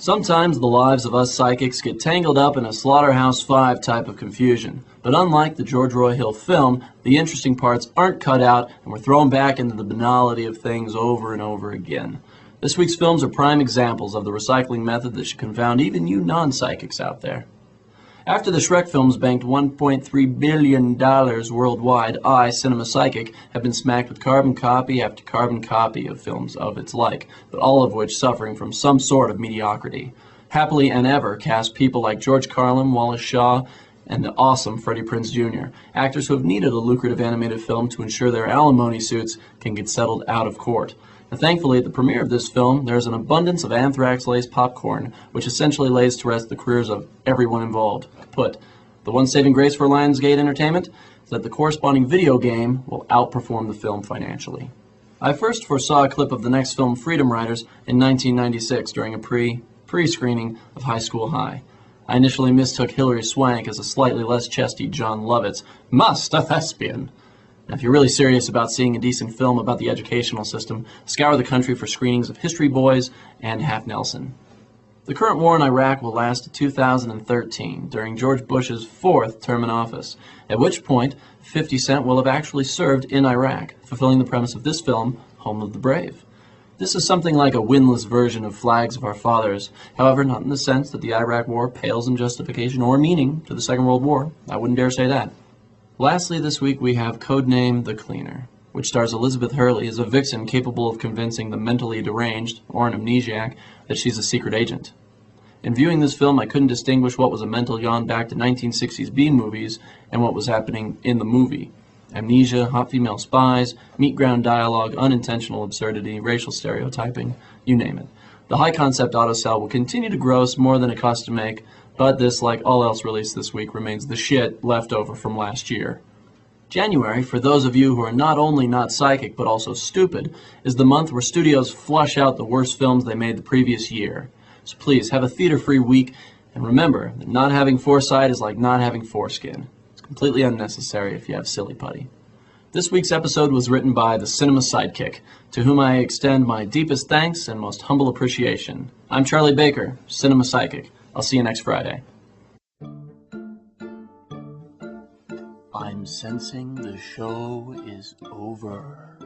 Sometimes the lives of us psychics get tangled up in a Slaughterhouse-Five type of confusion. But unlike the George Roy Hill film, the interesting parts aren't cut out and we're thrown back into the banality of things over and over again. This week's films are prime examples of the recycling method that should confound even you non-psychics out there. After the Shrek films banked $1.3 billion worldwide, I, Cinema Psychic, have been smacked with carbon copy after carbon copy of films of its like, but all of which suffering from some sort of mediocrity. Happily and Ever cast people like George Carlin, Wallace Shaw, and the awesome Freddie Prinze Jr., actors who have needed a lucrative animated film to ensure their alimony suits can get settled out of court. Now, thankfully, at the premiere of this film, there is an abundance of anthrax-laced popcorn, which essentially lays to rest the careers of everyone involved. Put, the one saving grace for Lionsgate Entertainment is that the corresponding video game will outperform the film financially. I first foresaw a clip of the next film, Freedom Riders, in 1996 during a pre-screening of High School High. I initially mistook Hilary Swank as a slightly less chesty John Lovitz, must a thespian. Now, if you're really serious about seeing a decent film about the educational system, scour the country for screenings of History Boys and Half Nelson. The current war in Iraq will last to 2013, during George Bush's fourth term in office, at which point 50 Cent will have actually served in Iraq, fulfilling the premise of this film, Home of the Brave. This is something like a winless version of Flags of Our Fathers, however, not in the sense that the Iraq War pales in justification or meaning to the Second World War. I wouldn't dare say that. Lastly, this week we have Codename The Cleaner, which stars Elizabeth Hurley as a vixen capable of convincing the mentally deranged, or an amnesiac, that she's a secret agent. In viewing this film, I couldn't distinguish what was a mental yawn back to 1960s B-movies and what was happening in the movie. Amnesia, hot female spies, meat-ground dialogue, unintentional absurdity, racial stereotyping, you name it. The high-concept autosell will continue to gross more than it costs to make, but this, like all else released this week, remains the shit left over from last year. January, for those of you who are not only not psychic but also stupid, is the month where studios flush out the worst films they made the previous year. So please, have a theater-free week, and remember that not having foresight is like not having foreskin. It's completely unnecessary if you have silly putty. This week's episode was written by the Cinema Sidekick, to whom I extend my deepest thanks and most humble appreciation. I'm Charlie Baker, Cinema Psychic. I'll see you next Friday. I'm sensing the show is over.